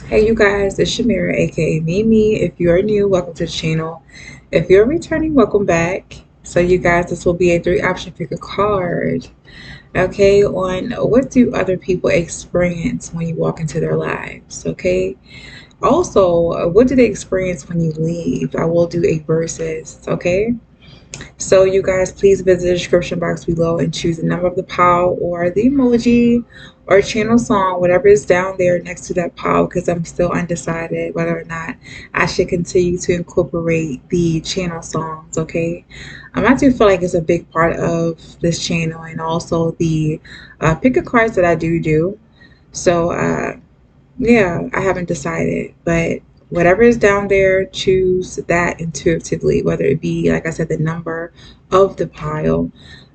Hey you guys, it's Shamira, aka Mimi. If you are new, welcome to the channel. If you're returning, welcome back. So you guys, this will be a 3 option pick a card. Okay, on what do other people experience when you walk into their lives? Okay. Also, what do they experience when you leave? I will do a versus. Okay. So you guys, please visit the description box below and choose the number of the pile or the emoji or channel song, whatever is down there next to that pile, because I'm still undecided whether or not I should continue to incorporate the channel songs. Okay, I do feel like it's a big part of this channel, and also the pick a cards that I do. So yeah, I haven't decided, but whatever is down there, choose that intuitively, whether it be, like I said, the number of the pile,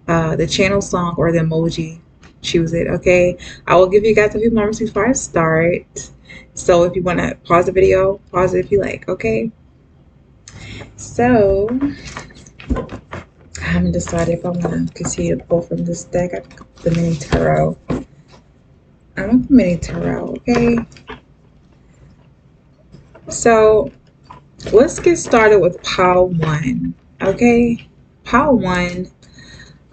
the channel song, or the emoji. Choose it, okay? I will give you guys a few moments before I start. So if you want to pause the video, pause it if you like, okay? So I haven't decided if I want to continue to pull from this deck. I got the mini tarot. I want the mini tarot, okay? So let's get started with pile one. Okay, pile one.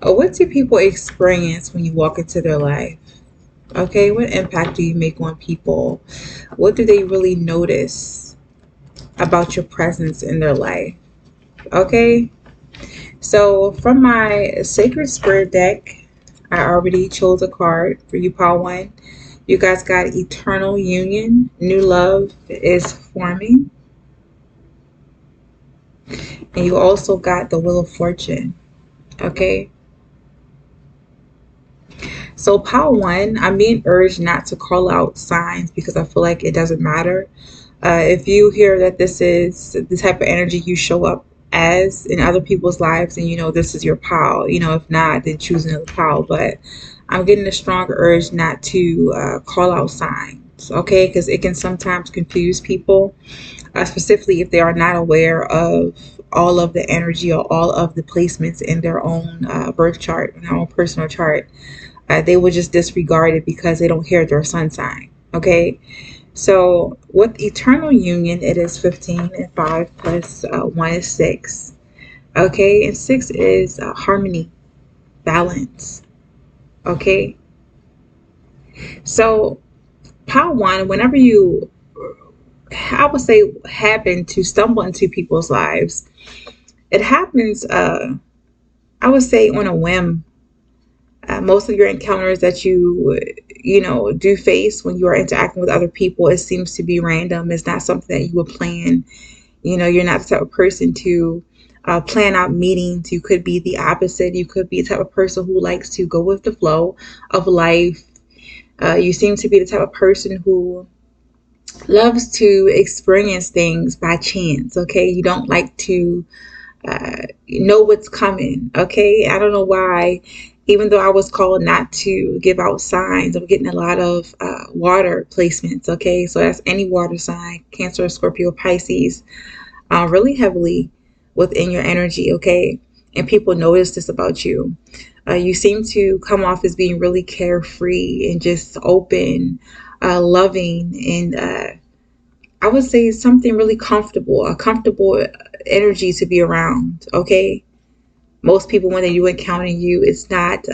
What do people experience when you walk into their life? Okay, what impact do you make on people? What do they really notice about your presence in their life? Okay, so from my Sacred Spirit deck, I already chose a card for you, pile one. You guys got Eternal Union. New love is forming. And you also got the Wheel of Fortune. Okay, so pile one, I'm being urged not to call out signs because I feel like it doesn't matter. If you hear that this is the type of energy you show up as in other people's lives, and you know this is your pile. If not, then choose another pile. But I'm getting a strong urge not to call out signs, okay? Because it can sometimes confuse people, specifically if they are not aware of all of the energy or all of the placements in their own birth chart, in their own personal chart. They will just disregard it because they don't hear their sun sign. Okay, so with eternal union, it is 15, and 5 plus 1 is 6. Okay, and 6 is harmony, balance. Okay, so pile one, whenever you, I would say, happen to stumble into people's lives, it happens, I would say, on a whim. Most of your encounters that do face when you are interacting with other people, it seems to be random. It's not something that you would plan. You're not the type of person to plan out meetings. You could be the opposite. You could be the type of person who likes to go with the flow of life. You seem to be the type of person who loves to experience things by chance. Okay, you don't like to know what's coming. Okay, I don't know why. Even though I was called not to give out signs, I'm getting a lot of water placements. Okay, so that's any water sign: Cancer, Scorpio, Pisces, really heavily within your energy. Okay, and people notice this about you. You seem to come off as being really carefree and just open, loving, and I would say something really comfortable, a comfortable energy to be around. Okay, most people, when they do encounter you, it's not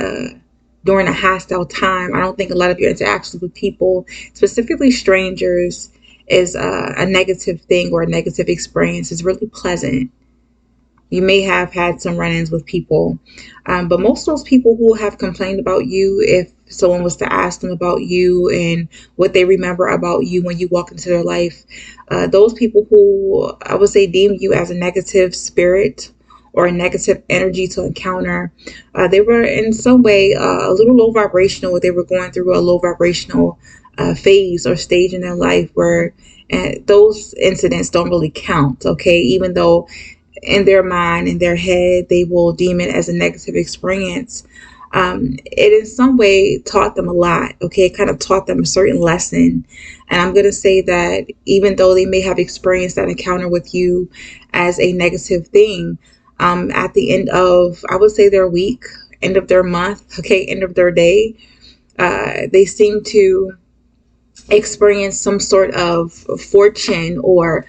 during a hostile time. I don't think a lot of your interactions with people, specifically strangers, is a negative thing or a negative experience. It's really pleasant. You may have had some run-ins with people, but most of those people who have complained about you, if someone was to ask them about you and what they remember about you when you walk into their life, those people who I would say deem you as a negative spirit or a negative energy to encounter, they were in some way a little low vibrational. They were going through a low vibrational phase or stage in their life where those incidents don't really count. Okay, even though in their mind, in their head, they will deem it as a negative experience. It in some way taught them a lot. Okay, it kind of taught them a certain lesson. And I'm going to say that even though they may have experienced that encounter with you as a negative thing, at the end of, I would say, their week, end of their month, okay, end of their day, they seem to experience some sort of fortune, or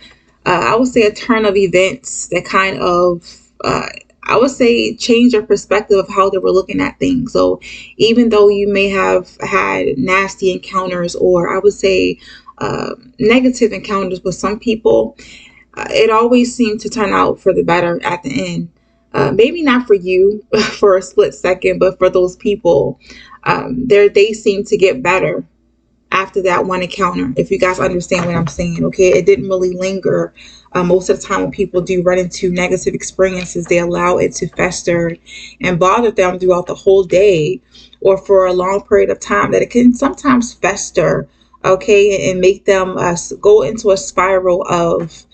I would say a turn of events that kind of, I would say, change their perspective of how they were looking at things. So even though you may have had nasty encounters, or I would say negative encounters with some people, it always seemed to turn out for the better at the end. Maybe not for you for a split second, but for those people, their days seem to get better after that one encounter, if you guys understand what I'm saying. Okay, it didn't really linger. Most of the time when people do run into negative experiences, they allow it to fester and bother them throughout the whole day, or for a long period of time, that it can sometimes fester, okay, and make them go into a spiral of,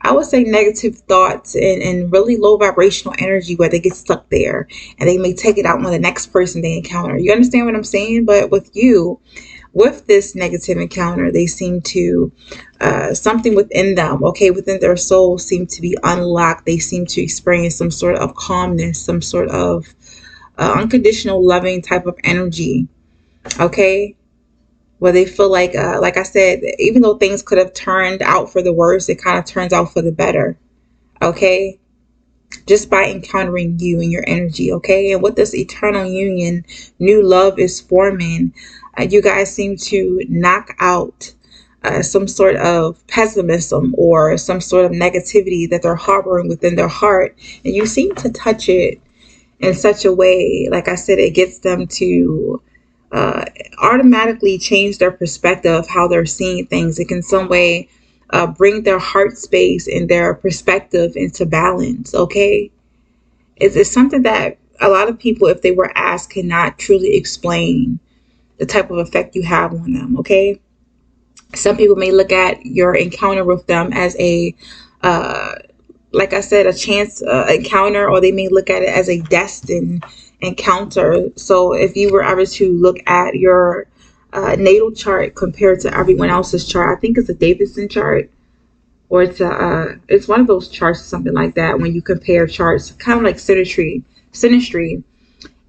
I would say, negative thoughts and really low vibrational energy, where they get stuck there and they may take it out on the next person they encounter. You understand what I'm saying? But with you, with this negative encounter, they seem to, something within them, okay, within their soul, seem to be unlocked. They seem to experience some sort of calmness, some sort of unconditional loving type of energy, okay, where they feel like I said, even though things could have turned out for the worse, it kind of turns out for the better, okay, just by encountering you and your energy, okay? And with this eternal union, new love is forming. You guys seem to knock out some sort of pessimism or some sort of negativity that they're harboring within their heart. And you seem to touch it in such a way, like I said, it gets them to uh, automatically change their perspective of how they're seeing things. It can some way bring their heart space and their perspective into balance, okay? It's something that a lot of people, if they were asked, cannot truly explain the type of effect you have on them, okay? Some people may look at your encounter with them as a, uh, like I said, a chance encounter, or they may look at it as a destined encounter. So if you were ever to look at your natal chart compared to everyone else's chart, I think it's a Davidson chart, or it's one of those charts, something like that. When you compare charts, kind of like synastry,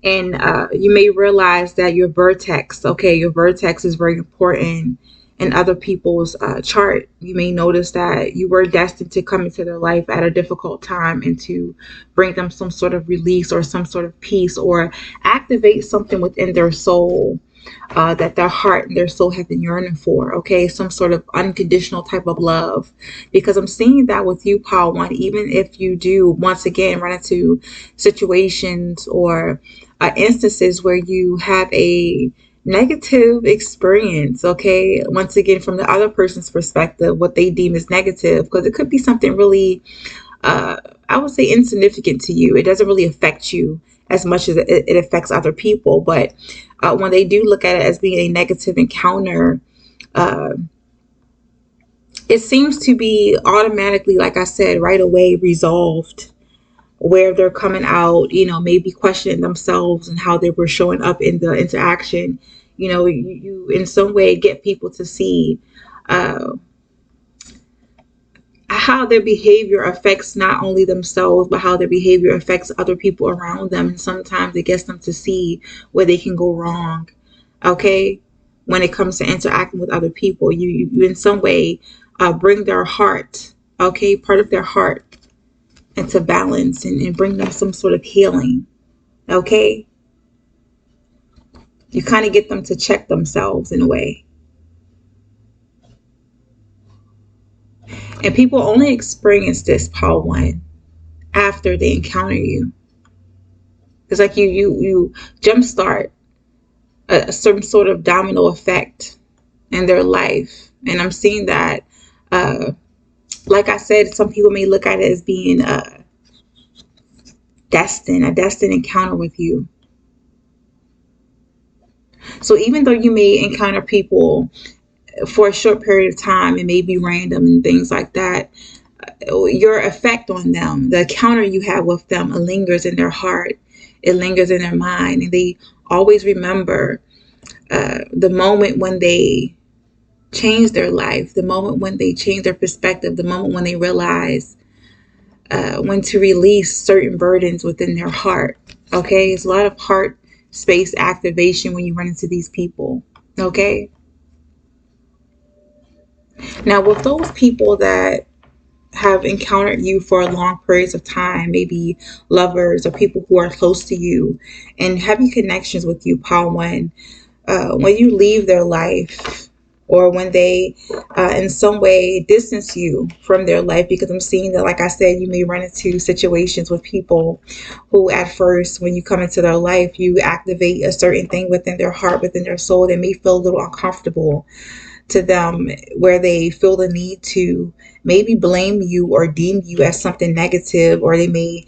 and you may realize that your vertex, okay, your vertex is very important in other people's chart. You may notice that you were destined to come into their life at a difficult time and to bring them some sort of release or some sort of peace, or activate something within their soul that their heart and their soul have been yearning for, okay? Some sort of unconditional type of love. Because I'm seeing that with you, Power One, even if you do, once again, run into situations or instances where you have a negative experience, okay? Once again, from the other person's perspective, what they deem as negative, because it could be something really, uh, I would say, insignificant to you. It doesn't really affect you as much as it affects other people. But when they do look at it as being a negative encounter, uh, it seems to be automatically, like I said, right away resolved, where they're coming out, maybe questioning themselves and how they were showing up in the interaction. You in some way get people to see uh, how their behavior affects not only themselves, but how their behavior affects other people around them. And sometimes it gets them to see where they can go wrong, okay? When it comes to interacting with other people, you in some way bring their heart, okay, part of their heart into balance, and bring them some sort of healing, okay? You kind of get them to check themselves in a way. And people only experience this, Power One, after they encounter you. It's like you jumpstart some sort of domino effect in their life. And I'm seeing that, uh, like I said, some people may look at it as being a destined encounter with you. So even though you may encounter people for a short period of time, it may be random and things like that, your effect on them, the encounter you have with them, it lingers in their heart, it lingers in their mind, and they always remember the moment when they change their life, the moment when they change their perspective, the moment when they realize when to release certain burdens within their heart. Okay, it's a lot of heart space activation when you run into these people. Okay, Now, with those people that have encountered you for long periods of time, maybe lovers or people who are close to you and heavy connections with you, Paul One, when you leave their life, or when they in some way distance you from their life, because I'm seeing that, like I said, you may run into situations with people who at first, when you come into their life, you activate a certain thing within their heart, within their soul. They may feel a little uncomfortable to them, where they feel the need to maybe blame you or deem you as something negative, or they may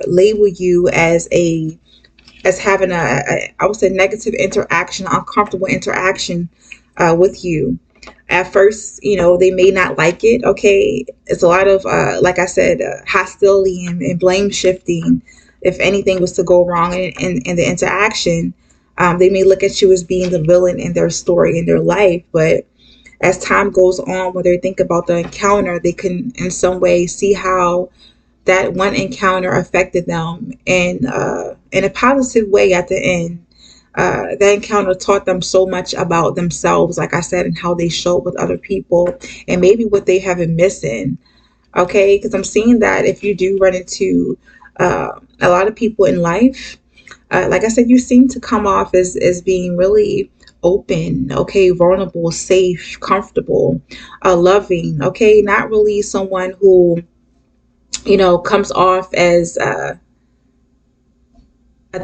label you as having I would say negative interaction, uncomfortable interaction with you. At first, they may not like it. Okay, it's a lot of like I said, hostility and blame shifting. If anything was to go wrong in the interaction, they may look at you as being the villain in their story, in their life. But as time goes on, when they think about the encounter, they can in some way see how that one encounter affected them in a positive way at the end. That encounter taught them so much about themselves, like I said, and how they show up with other people, and maybe what they have been missing. Okay, because I'm seeing that if you do run into a lot of people in life, like I said, you seem to come off as being really open, okay, vulnerable, safe, comfortable, loving, okay, not really someone who comes off as a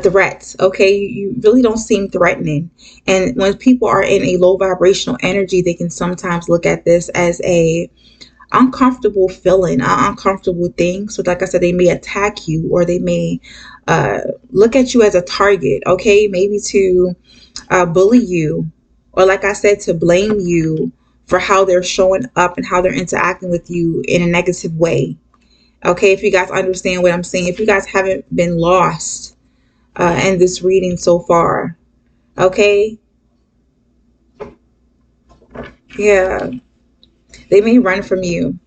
threat. Okay, you really don't seem threatening. And when people are in a low vibrational energy, they can sometimes look at this as a uncomfortable feeling, an uncomfortable thing. So like I said, they may attack you, or they may look at you as a target. Okay, maybe to bully you, or like I said, to blame you for how they're showing up and how they're interacting with you in a negative way. Okay, if you guys understand what I'm saying, if you guys haven't been lost in this reading so far, okay, yeah, they may run from you.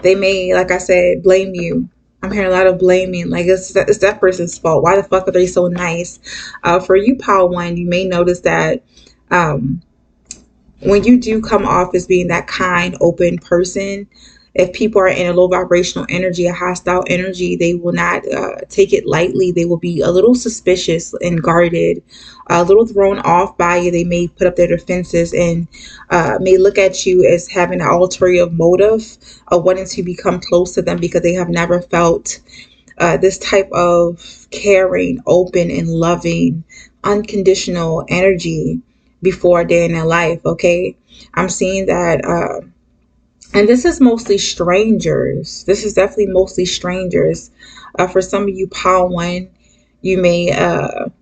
They may, like I said, blame you. I'm hearing a lot of blaming, like it's that person's fault. Why the fuck are they so nice? For you, Power One, you may notice that um, when you do come off as being that kind, open person, if people are in a low vibrational energy, a hostile energy, they will not take it lightly. They will be a little suspicious and guarded, a little thrown off by you. They may put up their defenses and may look at you as having an ulterior motive of wanting to become close to them, because they have never felt this type of caring, open, and loving, unconditional energy before a day in their life. Okay, I'm seeing that, and this is mostly strangers. This is definitely mostly strangers. For some of you, Power One, you may,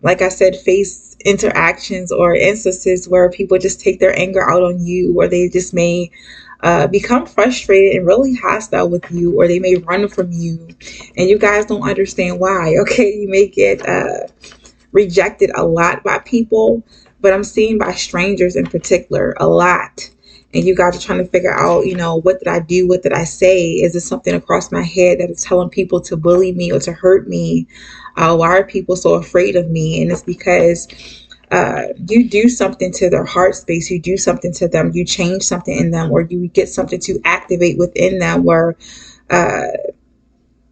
like I said, face interactions or instances where people just take their anger out on you, or they just may become frustrated and really hostile with you, or they may run from you, and you guys don't understand why. Okay, you may get rejected a lot by people, but I'm seeing by strangers in particular a lot. And you guys are trying to figure out, what did I do? What did I say? Is it something across my head that is telling people to bully me or to hurt me? Why are people so afraid of me? And it's because you do something to their heart space, you do something to them, you change something in them, or you get something to activate within them where uh,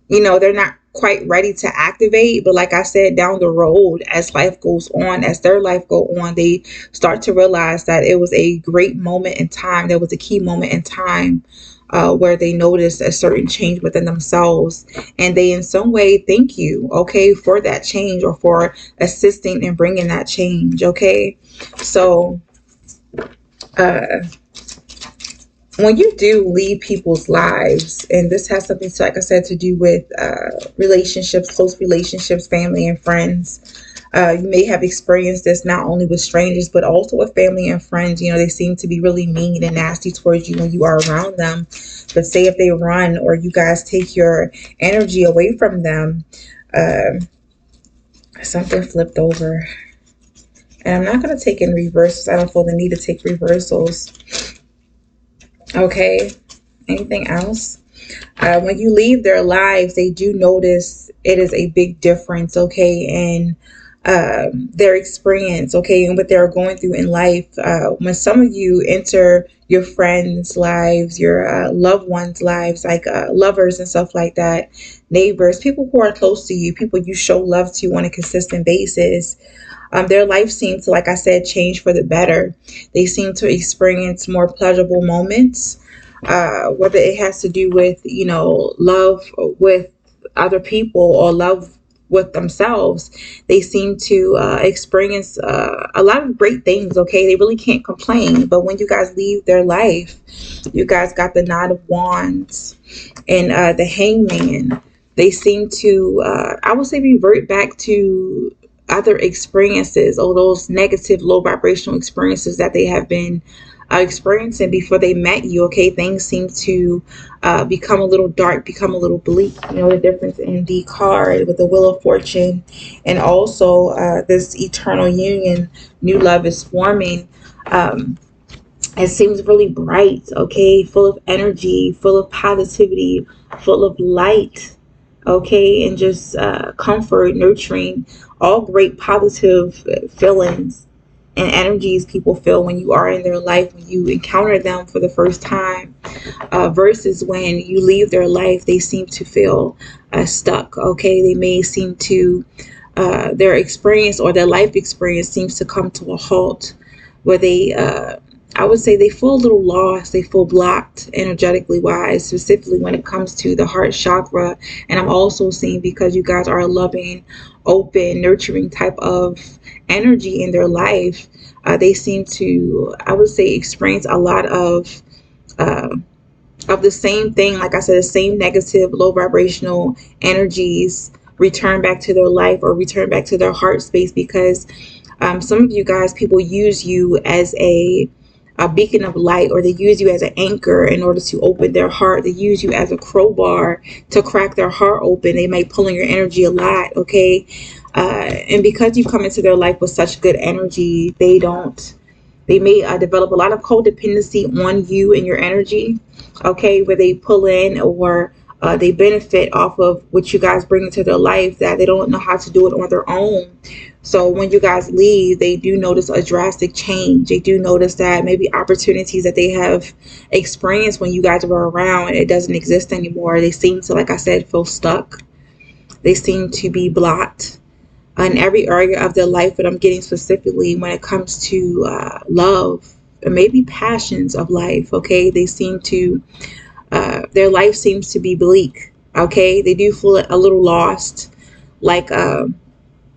they're not quite ready to activate. But like I said, down the road, as life goes on, as their life go on, they start to realize that it was a great moment in time. There was a key moment in time where they noticed a certain change within themselves, and they in some way thank you, okay, for that change, or for assisting and bringing that change. Okay, so uh when you do lead people's lives, and this has something to, like I said, to do with relationships, close relationships, family and friends. You may have experienced this not only with strangers, but also with family and friends. They seem to be really mean and nasty towards you when you are around them. But say if they run, or you guys take your energy away from them, uh, something flipped over. And I'm not going to take in reversals. I don't feel the need to take reversals. Okay. Anything else? When you leave their lives, they do notice it is a big difference, okay, in their experience, okay, and what they're going through in life. When some of you enter your friends' lives, your loved ones' lives, like lovers and stuff like that, neighbors, people who are close to you, people you show love to on a consistent basis, their life seems to, like I said, change for the better. They seem to experience more pleasurable moments, whether it has to do with, love with other people or love with themselves. They seem to experience a lot of great things, okay? They really can't complain. But when you guys leave their life, you guys got the Knight of Wands and the Hangman. They seem to, I would say, revert back to other experiences or those negative, low vibrational experiences that they have been experiencing before they met you. Okay, things seem to become a little dark, become a little bleak. You know the difference in the card with the Wheel of Fortune, and also this eternal union, new love is forming. It seems really bright, okay, full of energy, full of positivity, full of light, okay, and just comfort, nurturing, all great positive feelings and energies people feel when you are in their life, when you encounter them for the first time, versus when you leave their life, they seem to feel stuck, okay, they may seem to, their experience or their life experience seems to come to a halt where they, I would say they feel a little lost, they feel blocked energetically wise, specifically when it comes to the heart chakra. And I'm also seeing, because you guys are a loving, open, nurturing type of energy in their life, they seem to, I would say, experience a lot uh, of the same thing. Like I said, the same negative, low vibrational energies return back to their life or return back to their heart space, because some of you guys, people use you as a beacon of light, or they use you as an anchor in order to open their heart. They use you as a crowbar to crack their heart open. They might pull on your energy a lot, okay? And because you come into their life with such good energy, they may develop a lot of codependency on you and your energy, okay, where they pull in or they benefit off of what you guys bring into their life, that they don't know how to do it on their own. So when you guys leave, they do notice a drastic change. They do notice that maybe opportunities that they have experienced when you guys were around, it doesn't exist anymore. They seem to, like I said, feel stuck. They seem to be blocked in every area of their life, but I'm getting specifically when it comes to love and maybe passions of life, okay? They seem to, their life seems to be bleak, okay? They do feel a little lost, like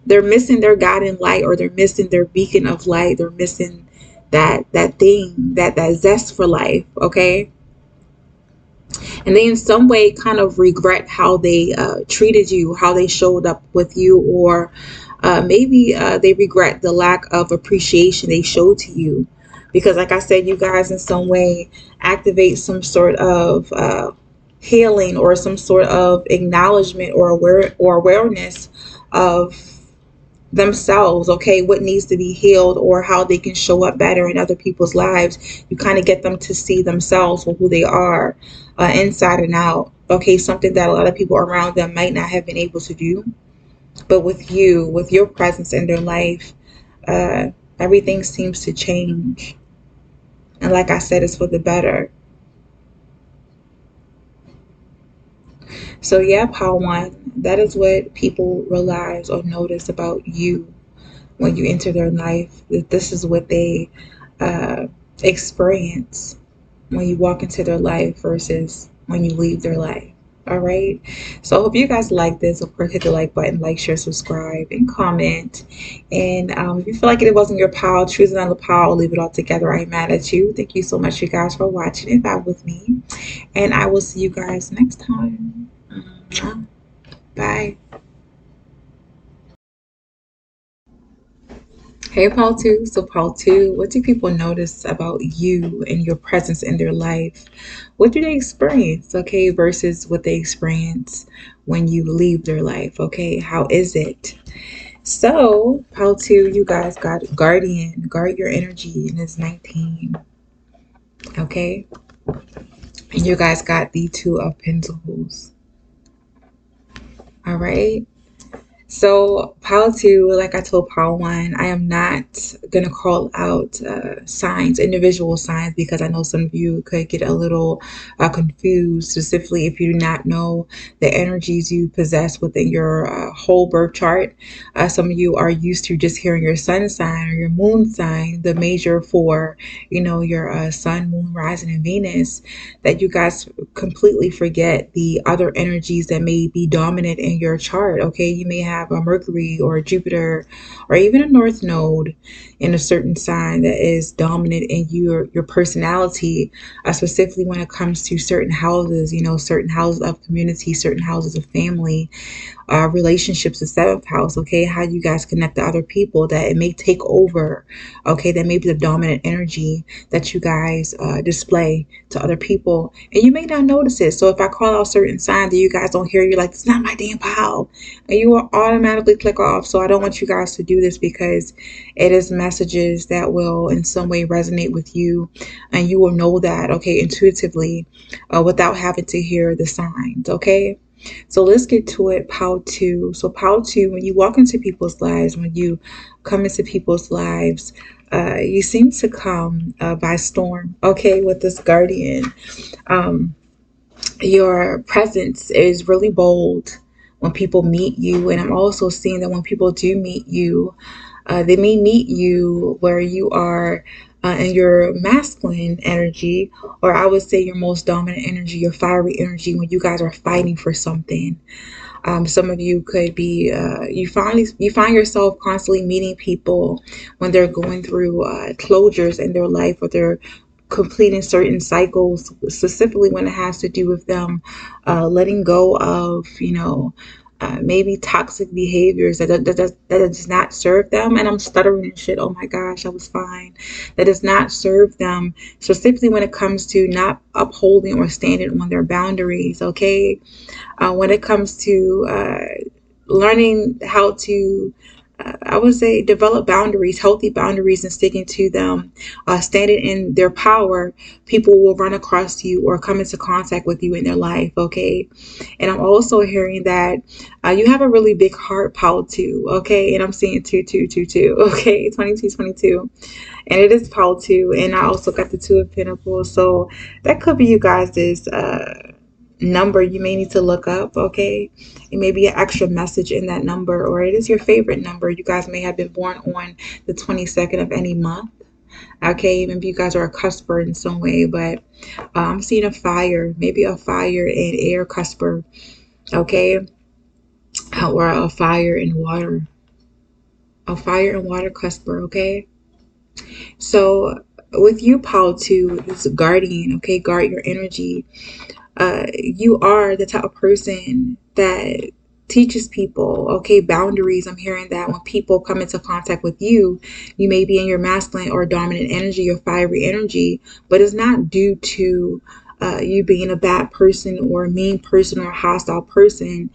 they're missing their guiding light, or they're missing their beacon of light. They're missing that thing, that zest for life, okay? And they in some way kind of regret how they treated you, how they showed up with you, or maybe they regret the lack of appreciation they showed to you, because like I said, you guys in some way activate some sort of healing or some sort of acknowledgement or awareness of themselves, okay, what needs to be healed or how they can show up better in other people's lives. You kind of get them to see themselves for who they are, inside and out, okay, something that a lot of people around them might not have been able to do. But with you, with your presence in their life, everything seems to change, and like I said, it's for the better. So yeah, Power One, that is what people realize or notice about you when you enter their life. That this is what they uh, experience when you walk into their life versus when you leave their life. All right. So I hope you guys like this. Of course, hit the like button, like, share, subscribe, and comment. And if you feel like it wasn't your pile, choose another pile, leave it all together. I'm mad at you. Thank you so much, you guys, for watching and vibe with me. And I will see you guys next time. Bye. Hey, Paul 2. So, Paul 2, what do people notice about you and your presence in their life? What do they experience, okay, versus what they experience when you leave their life, okay? How is it? So, Paul 2, you guys got Guardian. Guard your energy, and it's 19, okay? And you guys got the Two of Pentacles, all right? So, Pile two, like I told Pile one, I am not going to call out signs, individual signs, because I know some of you could get a little confused, specifically if you do not know the energies you possess within your whole birth chart. Some of you are used to just hearing your sun sign or your moon sign, the major for, your sun, moon, rising, and Venus, that you guys completely forget the other energies that may be dominant in your chart. Okay, you may have a Mercury or a Jupiter or even a North Node in a certain sign that is dominant in your personality, specifically when it comes to certain houses, certain houses of community, certain houses of family, relationships, the seventh house, okay, how you guys connect to other people, that it may take over, okay, that may be the dominant energy that you guys display to other people, and you may not notice it. So if I call out certain signs that you guys don't hear, you're like, it's not my damn pal, and you will automatically click off. So I don't want you guys to do this, because it is messages that will in some way resonate with you, and you will know that, okay, intuitively, without having to hear the signs, okay. So let's get to it. Pile two. So pile two, when you walk into people's lives, when you come into people's lives, you seem to come by storm, okay, with this guardian. Um, your presence is really bold when people meet you. And I'm also seeing that when people do meet you, they may meet you where you are in your masculine energy, or I would say your most dominant energy, your fiery energy, when you guys are fighting for something. Some of you could be you find yourself constantly meeting people when they're going through closures in their life, or they're completing certain cycles, specifically when it has to do with them letting go of, maybe toxic behaviors that does not serve them. And I'm stuttering and shit. Oh my gosh, I was fine. That does not serve them, specifically when it comes to not upholding or standing on their boundaries. Okay, when it comes to learning how to, I would say, develop boundaries, healthy boundaries, and sticking to them, standing in their power, people will run across you or come into contact with you in their life, okay? And I'm also hearing that you have a really big heart, pile two, okay? And I'm seeing 2222, okay? 2222. And it is pile two. And I also got the two of pentacles. So that could be you guys' number you may need to look up, okay? It may be an extra message in that number, or it is your favorite number. You guys may have been born on the 22nd of any month, okay? Maybe you guys are a cusper in some way, but I'm seeing a fire, maybe a fire and air cusper, okay? Or a fire and water cusper, okay? So with you, Paul, too, this guardian, okay? Guard your energy. You are the type of person that teaches people, okay, boundaries. I'm hearing that when people come into contact with you, you may be in your masculine or dominant energy, your fiery energy, but it's not due to you being a bad person or a mean person or a hostile person.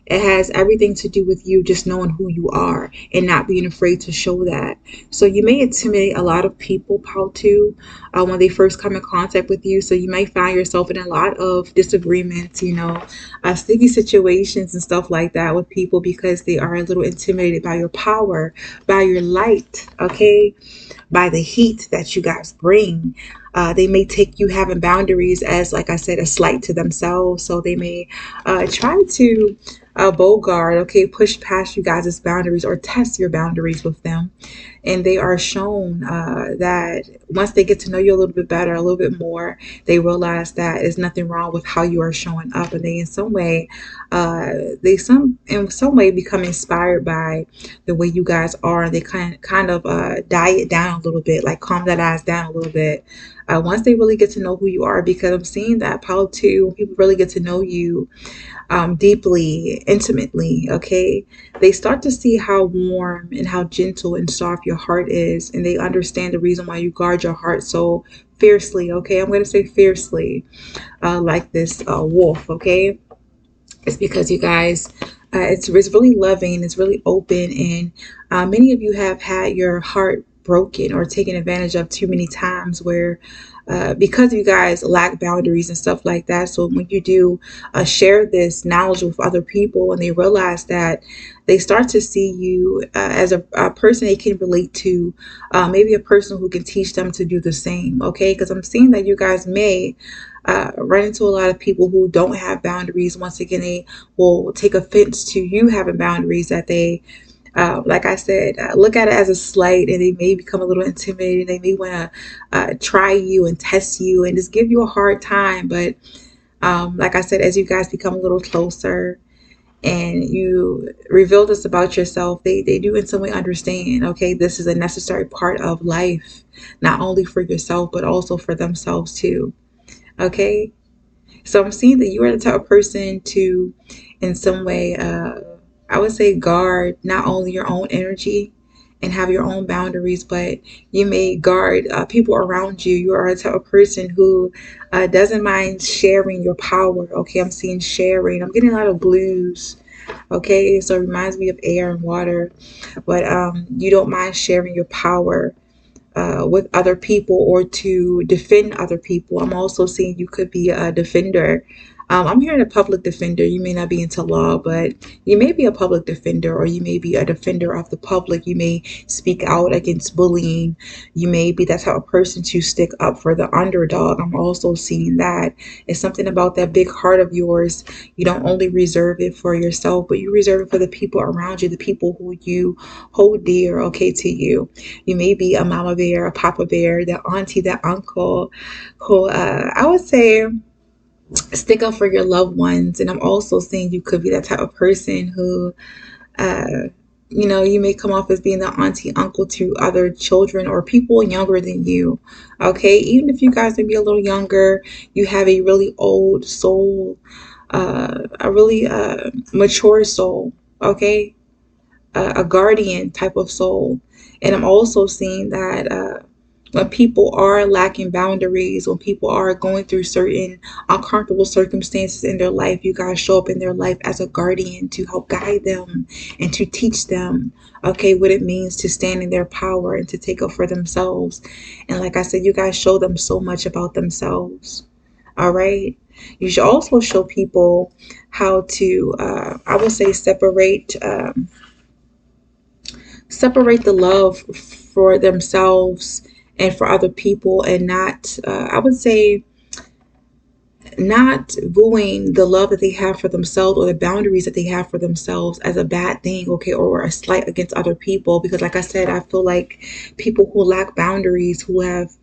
It has everything to do with you just knowing who you are and not being afraid to show that. So you may intimidate a lot of people, Paul, too, when they first come in contact with you. So you may find yourself in a lot of disagreements, sticky situations and stuff like that with people, because they are a little intimidated by your power, by your light, okay? By the heat that you guys bring. They may take you having boundaries as, like I said, a slight to themselves. So they may try to bogart, okay, push past you guys' boundaries or test your boundaries with them. And they are shown that once they get to know you a little bit better, a little bit more, they realize that there's nothing wrong with how you are showing up, and they in some way become inspired by the way you guys are, and they kind of diet down a little bit, like calm that ass down a little bit. Once they really get to know who you are, because I'm seeing that Paul too, when people really get to know you deeply, intimately, okay, they start to see how warm and how gentle and soft your heart is, and they understand the reason why you guard your heart so fiercely, okay? I'm going to say fiercely, like this wolf, okay? It's because you guys, it's really loving, it's really open, and many of you have had your heart broken or taken advantage of too many times, where because you guys lack boundaries and stuff like that. So when you do share this knowledge with other people and they realize that, they start to see you as a person they can relate to, maybe a person who can teach them to do the same. Okay, because I'm seeing that you guys may run into a lot of people who don't have boundaries. Once again, they will take offense to you having boundaries that they, like I said, look at it as a slight, and they may become a little intimidated. They may want to try you and test you and just give you a hard time. But like I said, as you guys become a little closer and you reveal this about yourself, they do in some way understand, okay, this is a necessary part of life, not only for yourself, but also for themselves too. Okay. So I'm seeing that you are the type of person to, in some way, I would say, guard not only your own energy and have your own boundaries, but you may guard people around you. You are a type of person who doesn't mind sharing your power. Okay, I'm seeing sharing. I'm getting a lot of blues. Okay, so it reminds me of air and water, but you don't mind sharing your power with other people or to defend other people. I'm also seeing you could be a defender. I'm hearing a public defender. You may not be into law, but you may be a public defender, or you may be a defender of the public. You may speak out against bullying. You may be that type of person to stick up for the underdog. I'm also seeing that. It's something about that big heart of yours. You don't only reserve it for yourself, but you reserve it for the people around you, the people who you hold dear, okay, to you. You may be a mama bear, a papa bear, that auntie, that uncle who I would say stick up for your loved ones. And I'm also saying you could be that type of person who, uh, you may come off as being the auntie, uncle to other children or people younger than you. Okay, even if you guys may be a little younger, you have a really old soul, a really mature soul. Okay, a guardian type of soul. And I'm also seeing that when people are lacking boundaries, when people are going through certain uncomfortable circumstances in their life, you guys show up in their life as a guardian to help guide them and to teach them, okay, what it means to stand in their power and to take up for themselves. And like I said, you guys show them so much about themselves. All right. You should also show people how to, I would say, separate the love for themselves and for other people, and not I would say not viewing the love that they have for themselves or the boundaries that they have for themselves as a bad thing, okay, or a slight against other people. Because like I said, I feel like people who lack boundaries, who have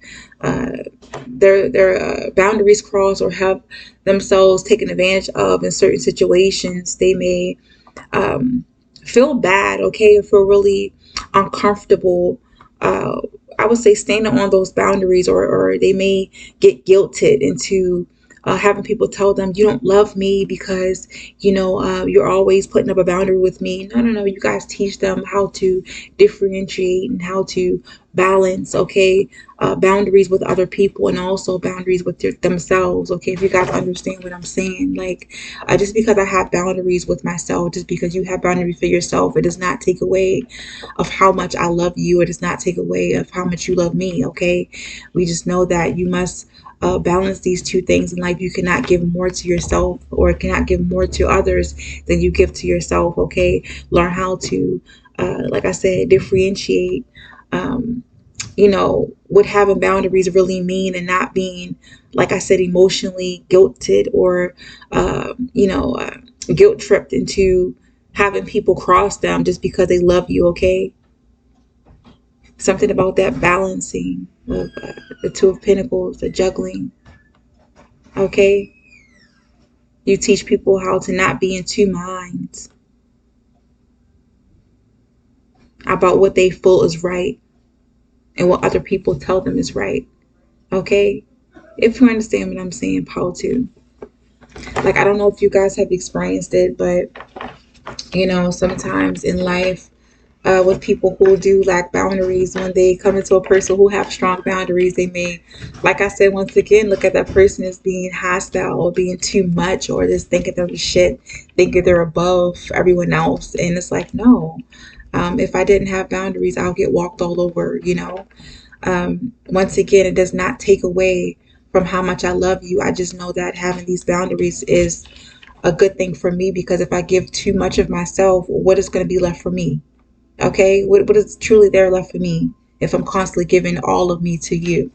uh, their boundaries crossed or have themselves taken advantage of in certain situations, they may um, feel bad, okay, and feel really uncomfortable. Uh, I would say standing on those boundaries, or they may get guilted into having people tell them you don't love me because you're always putting up a boundary with me. No, no, no. You guys teach them how to differentiate and how to balance, okay, boundaries with other people and also boundaries with themselves. Okay, if you guys understand what I'm saying, like just because I have boundaries with myself, just because you have boundaries for yourself, it does not take away of how much I love you. It does not take away of how much you love me. Okay, we just know that you must balance these two things in life. You cannot give more to yourself or cannot give more to others than you give to yourself. Okay, learn how to, like I said, differentiate. Um, what having boundaries really mean, and not being, like I said, emotionally guilted or, guilt tripped into having people cross them just because they love you. Okay, something about that balancing of the Two of Pentacles, the juggling. Okay, you teach people how to not be in two minds about what they feel is right and what other people tell them is right. Okay, if you understand what I'm saying, Paul, too. Like, I don't know if you guys have experienced it, but sometimes in life, with people who do lack boundaries, when they come into a person who have strong boundaries, they may, like I said, once again, look at that person as being hostile or being too much, or just thinking they're the shit, thinking they're above everyone else. And it's like, no, if I didn't have boundaries, I'll get walked all over. Once again, it does not take away from how much I love you. I just know that having these boundaries is a good thing for me, because if I give too much of myself, what is going to be left for me? Okay, what is truly there left for me if I'm constantly giving all of me to you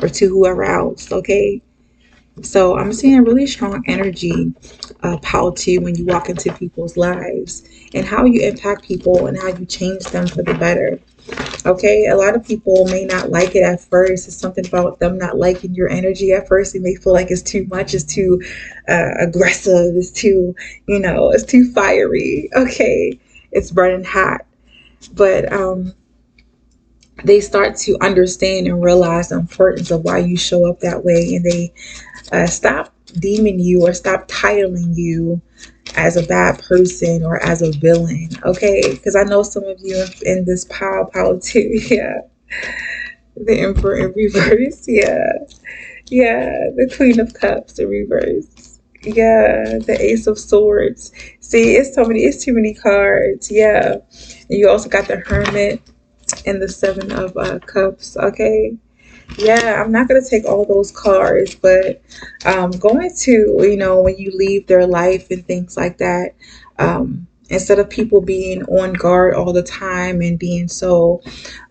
or to whoever else? Okay, so I'm seeing a really strong energy, power to you when you walk into people's lives, and how you impact people and how you change them for the better. Okay, a lot of people may not like it at first. It's something about them not liking your energy at first. They may feel like it's too much, it's too aggressive, it's too, it's too fiery. Okay, it's burning hot. But they start to understand and realize the importance of why you show up that way, and they stop deeming you or stop titling you as a bad person or as a villain. Okay, because I know some of you in this pile too. Yeah, the Emperor in reverse. Yeah, yeah, the Queen of Cups in reverse. Yeah, the Ace of Swords. See, it's too many cards. Yeah, and you also got the Hermit and the Seven of Cups. Okay, yeah, I'm not going to take all those cards, but going to, when you leave their life and things like that, instead of people being on guard all the time and being so,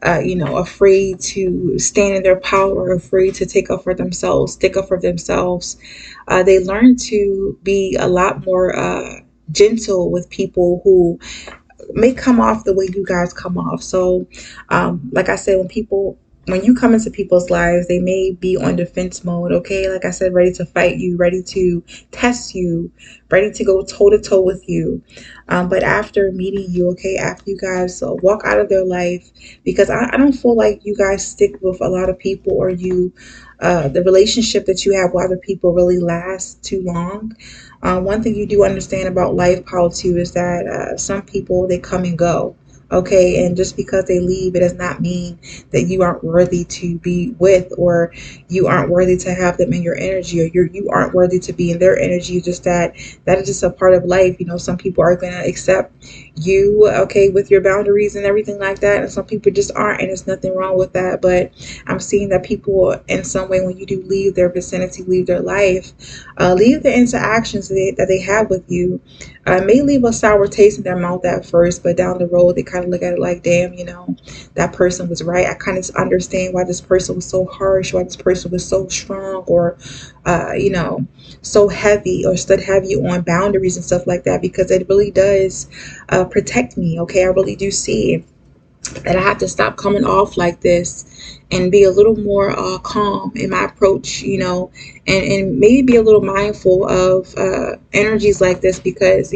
afraid to stand in their power, afraid to take up for themselves, stick up for themselves, they learn to be a lot more gentle with people who may come off the way you guys come off. So, like I said, when you come into people's lives, they may be on defense mode. Okay, like I said, ready to fight you, ready to test you, ready to go toe to toe with you. But after meeting you, okay, after you guys walk out of their life, because I don't feel like you guys stick with a lot of people, or the relationship that you have with other people really lasts too long. One thing you do understand about life, Paul, too, is that some people, they come and go. Okay, and just because they leave, it does not mean that you aren't worthy to be with, or you aren't worthy to have them in your energy, or you aren't worthy to be in their energy. Just that is just a part of life. Some people are going to accept you, okay, with your boundaries and everything like that, and some people just aren't, and there's nothing wrong with that. But I'm seeing that people, in some way, when you do leave their vicinity, leave their life, leave the interactions that they have with you, may leave a sour taste in their mouth at first, but down the road they kind of look at it like, damn, that person was right. I kind of understand why this person was so harsh, why this person was so strong, or so heavy, or stood heavy on boundaries and stuff like that, because it really does protect me. Okay, I really do see that I have to stop coming off like this and be a little more calm in my approach, and maybe be a little mindful of energies like this, because,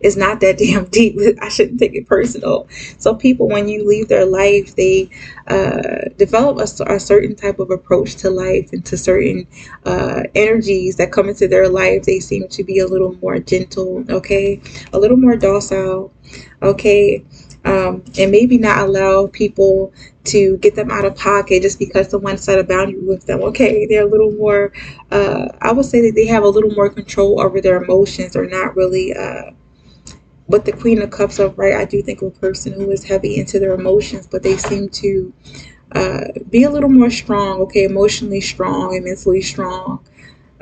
it's not that damn deep. I shouldn't take it personal. So people, when you leave their life, they develop a certain type of approach to life and to certain energies that come into their life. They seem to be a little more gentle, okay, a little more docile, okay, and maybe not allow people to get them out of pocket just because someone set a boundary with them. Okay, they're a little more, I would say that they have a little more control over their emotions, or not really. But the Queen of Cups upright, I do think of a person who is heavy into their emotions, but they seem to be a little more strong, okay, emotionally strong and mentally strong.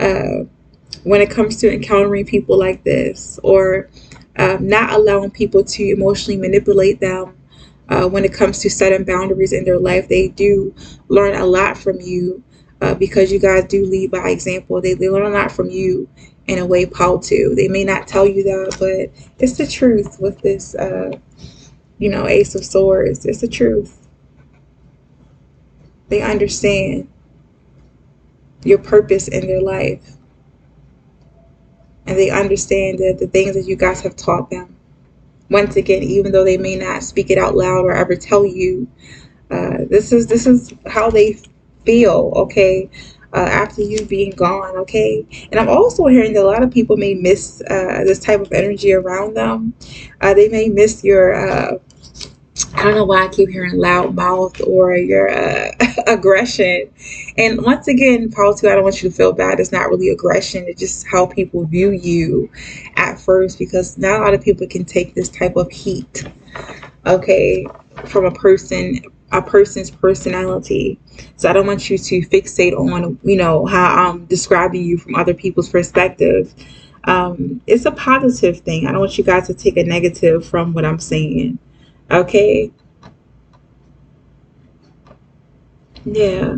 Uh, when it comes to encountering people like this, or not allowing people to emotionally manipulate them, when it comes to setting boundaries in their life, they do learn a lot from you, because you guys do lead by example. They learn a lot from you in a way, Paul, too. They may not tell you that, but it's the truth with this, Ace of Swords. It's the truth. They understand your purpose in their life, and they understand that the things that you guys have taught them. Once again, even though they may not speak it out loud or ever tell you, this is how they feel. Okay, after you being gone. Okay, and I'm also hearing that a lot of people may miss this type of energy around them. They may miss your. I don't know why I keep hearing loud mouth, or your aggression. And once again, Paul, too, I don't want you to feel bad. It's not really aggression. It's just how people view you at first, because not a lot of people can take this type of heat, okay, from a person a person's personality. So I don't want you to fixate on, how I'm describing you from other people's perspective. It's a positive thing. I don't want you guys to take a negative from what I'm saying. Okay? Yeah.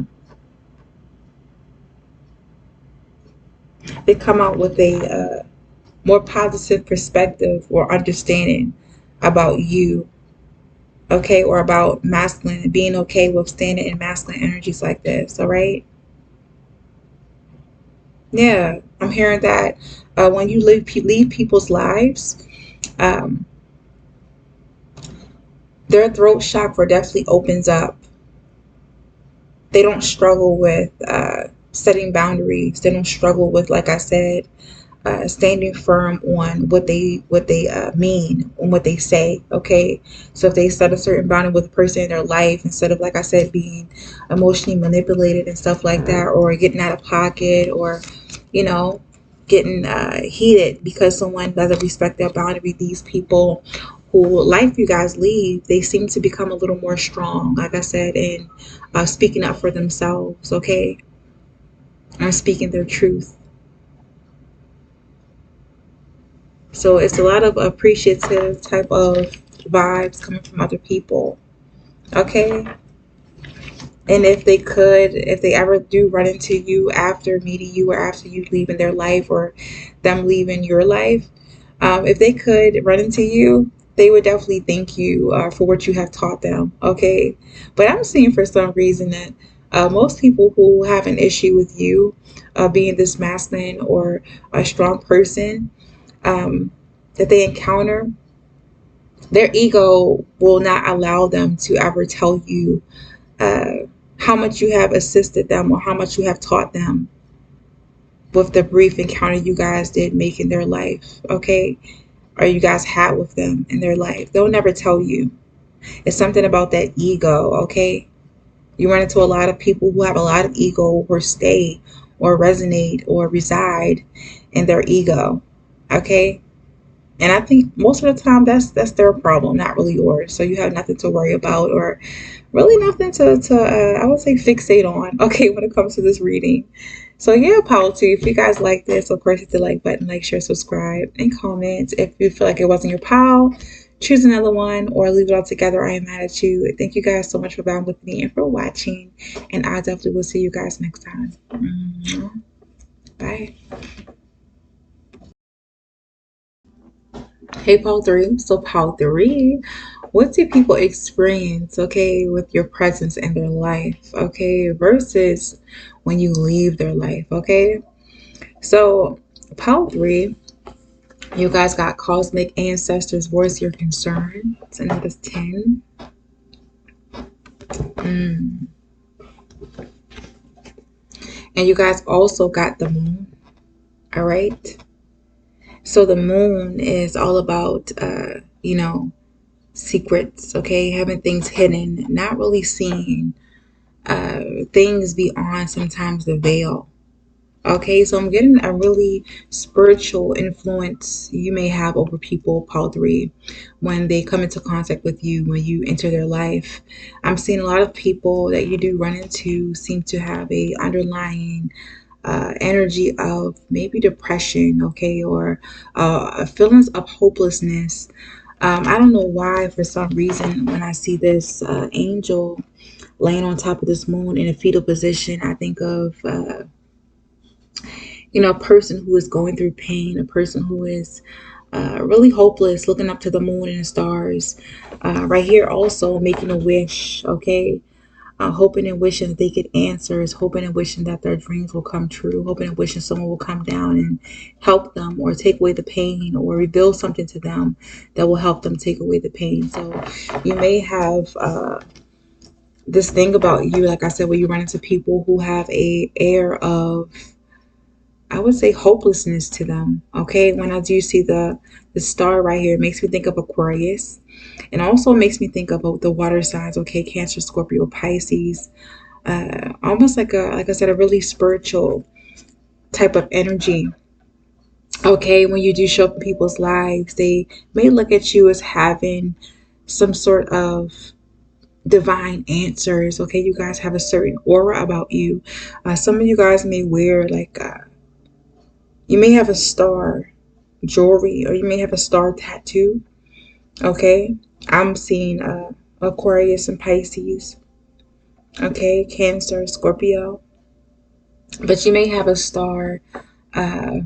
They come out with a more positive perspective or understanding about you, okay, or about masculine and being okay with standing in masculine energies like this, all right? Yeah, I'm hearing that when you leave people's lives, um, their throat chakra definitely opens up. They don't struggle with setting boundaries. They don't struggle with, like I said, standing firm on what they mean and what they say. Okay, so if they set a certain boundary with a person in their life, instead of, like I said, being emotionally manipulated and stuff like that, or getting out of pocket, or you know getting heated because someone doesn't respect their boundary, these people who life you guys leave, they seem to become a little more strong, like I said, in speaking up for themselves, okay, and speaking their truth. So it's a lot of appreciative type of vibes coming from other people. Okay. And if they ever do run into you after meeting you or after you leaving their life or them leaving your life, if they could run into you, they would definitely thank you for what you have taught them. Okay. But I'm seeing for some reason that most people who have an issue with you being this masculine or a strong person, um, that they encounter, their ego will not allow them to ever tell you uh, how much you have assisted them or how much you have taught them with the brief encounter you guys did make in their life, okay? Or you guys had with them in their life. They'll never tell you. It's something about that ego, okay? You run into a lot of people who have a lot of ego or stay or resonate or reside in their ego, okay? And I think most of the time that's their problem, not really yours. So you have nothing to worry about or really nothing to I would say fixate on. Okay, when it comes to this reading. So yeah, Paul too. If you guys like this, of course hit the like button, like, share, subscribe, and comment. If you feel like it wasn't your pal, choose another one or leave it all together. I am mad at you. Thank you guys so much for being with me and for watching. And I definitely will see you guys next time. Bye. Hey, Paul 3. So, Paul 3, what do people experience, okay, with your presence in their life, okay, versus when you leave their life, okay? So, Paul 3, you guys got cosmic ancestors voice your concerns, and that is 10. Mm. And you guys also got the moon, all right? So, the moon is all about, secrets, okay, having things hidden, not really seen, things beyond sometimes the veil. Okay, so I'm getting a really spiritual influence you may have over people, Paul 3, when they come into contact with you, when you enter their life. I'm seeing a lot of people that you do run into seem to have a underlying energy of maybe depression, okay, or feelings of hopelessness. I don't know why, for some reason, when I see this angel laying on top of this moon in a fetal position, I think of, a person who is going through pain, a person who is really hopeless, looking up to the moon and the stars. Right here, also making a wish, okay? Hoping and wishing that they get answers, hoping and wishing that their dreams will come true, hoping and wishing someone will come down and help them or take away the pain or reveal something to them that will help them take away the pain. So you may have this thing about you, like I said, where you run into people who have a air of, I would say, hopelessness to them. Okay, when I do see the star right here, it makes me think of Aquarius, and also makes me think of the water signs. Okay, Cancer, Scorpio, Pisces. Almost like I said, a really spiritual type of energy. Okay, when you do show up in people's lives, they may look at you as having some sort of divine answers. Okay, you guys have a certain aura about you. Some of you guys may wear like you may have a star jewelry, or you may have a star tattoo. Okay, I'm seeing Aquarius and Pisces. Okay, Cancer, Scorpio, but you may have a star uh,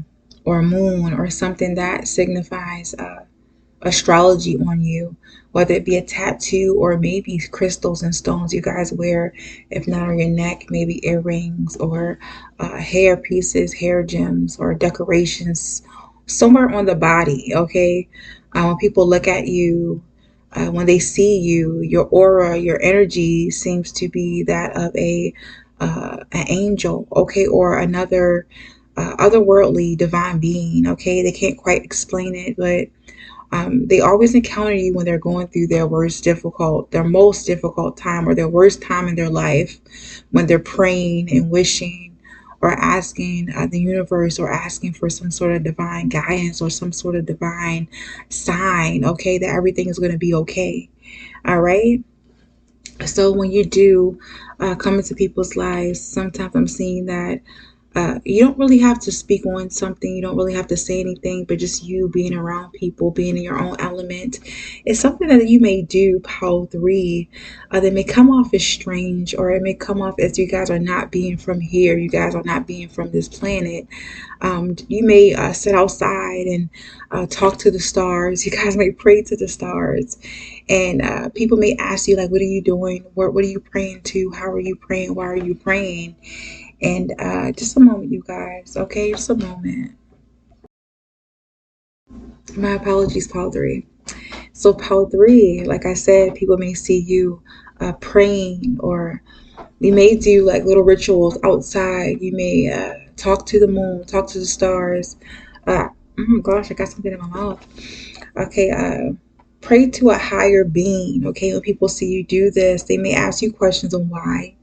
or a moon or something that signifies astrology on you, whether it be a tattoo or maybe crystals and stones you guys wear, if not on your neck, maybe earrings or hair pieces, hair gems, or decorations somewhere on the body. Okay, when people look at you, when they see you, your aura, your energy seems to be that of a an angel, okay, or another otherworldly divine being. Okay, they can't quite explain it, but they always encounter you when they're going through their most difficult time, or their worst time in their life, when they're praying and wishing or asking the universe, or asking for some sort of divine guidance or some sort of divine sign, okay, that everything is going to be okay. All right. So when you do come into people's lives, sometimes I'm seeing that you don't really have to speak on something. You don't really have to say anything, but just you being around people, being in your own element, is something that you may do, Pole 3, that may come off as strange, or it may come off as you guys are not being from here. You guys are not being from this planet. You may sit outside and talk to the stars. You guys may pray to the stars. And people may ask you, like, what are you doing? What are you praying to? How are you praying? Why are you praying? And just a moment, you guys. Okay, just a moment. My apologies, Paul 3. So, Paul 3, like I said, people may see you praying, or you may do like little rituals outside. You may talk to the moon, talk to the stars. Oh gosh, I got something in my mouth. Okay, pray to a higher being. Okay, when people see you do this, they may ask you questions on why.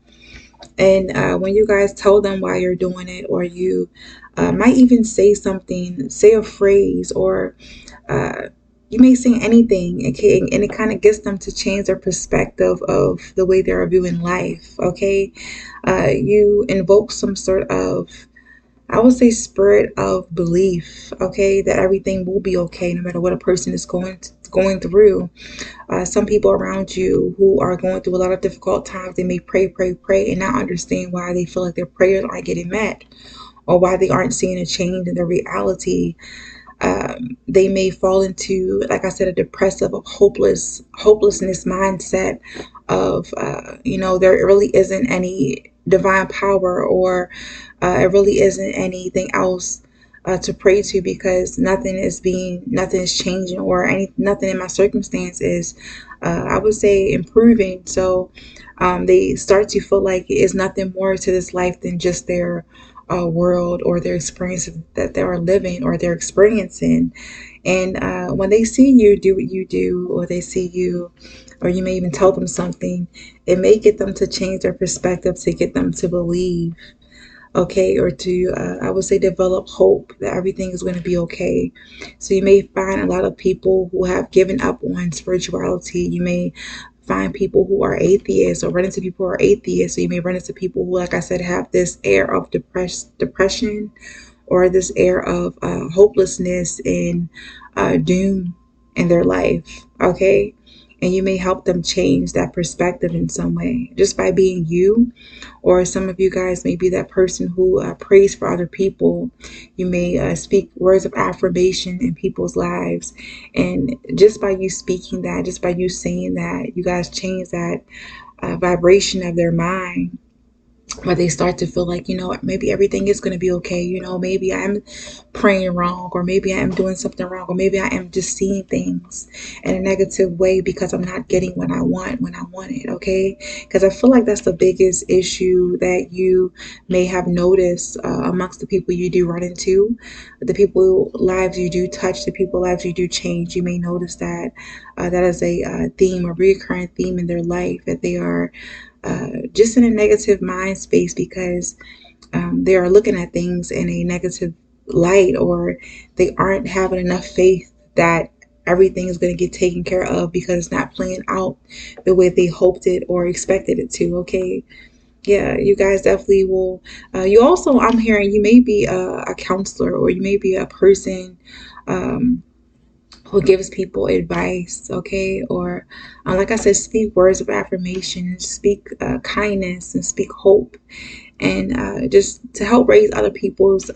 And when you guys tell them why you're doing it, or you might even say something, say a phrase, or uh, you may say anything, okay, and it kind of gets them to change their perspective of the way they're viewing life. Okay, you invoke some sort of, I would say, spirit of belief. Okay, that everything will be okay no matter what a person is going through. Some people around you who are going through a lot of difficult times, they may pray, pray, pray, and not understand why they feel like their prayers aren't getting met, or why they aren't seeing a change in their reality. They may fall into, like I said, a depressive, hopelessness mindset of, there really isn't any divine power, or it really isn't anything else to pray to, because nothing is changing, or nothing in my circumstance is, I would say, improving. So they start to feel like it's nothing more to this life than just their world, or their experience that they are living, or they're experiencing. And when they see you do what you do, or they see you, or you may even tell them something, it may get them to change their perspective, to get them to believe, okay, or to, I would say, develop hope that everything is going to be okay. So you may find a lot of people who have given up on spirituality. You may find people who are atheists, or run into people who are atheists. So you may run into people who, like I said, have this air of depression, or this air of hopelessness and doom in their life. Okay. And you may help them change that perspective in some way, just by being you. Or some of you guys may be that person who prays for other people. You may speak words of affirmation in people's lives. And just by you speaking that, just by you saying that, you guys change that vibration of their mind, where they start to feel like, maybe everything is going to be okay. Maybe I'm praying wrong, or maybe I am doing something wrong, or maybe I am just seeing things in a negative way because I'm not getting what I want when I want it. Okay. Because I feel like that's the biggest issue that you may have noticed amongst the people you do run into, the people lives you do touch, the people lives you do change. You may notice that that is a theme, a recurring theme in their life, that they are just in a negative mind space, because they are looking at things in a negative light, or they aren't having enough faith that everything is going to get taken care of because it's not playing out the way they hoped it or expected it to. Okay. Yeah, you guys definitely will. You also, I'm hearing you may be a counselor, or you may be a person um, who gives people advice, okay? Or, like I said, speak words of affirmation, speak kindness, and speak hope, and just to help raise other people's,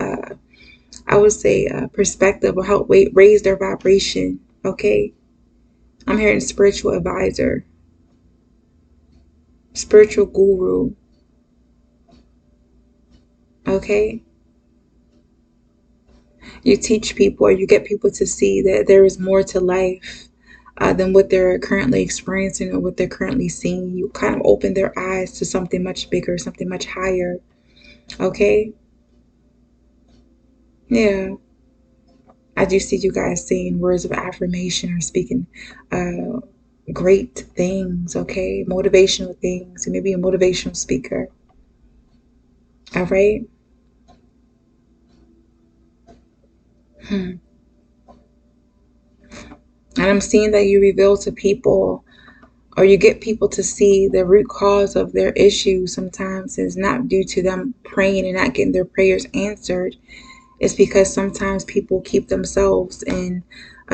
I would say, perspective, or help raise their vibration, okay? I'm hearing spiritual advisor, spiritual guru, okay? You teach people, or you get people to see that there is more to life than what they're currently experiencing or what they're currently seeing. You kind of open their eyes to something much bigger, something much higher. Okay? Yeah. I do see you guys saying words of affirmation or speaking uh, great things, okay? Motivational things. You may be a motivational speaker. All right? Hmm. And I'm seeing that you reveal to people, or you get people to see the root cause of their issue sometimes is not due to them praying and not getting their prayers answered. It's because sometimes people keep themselves in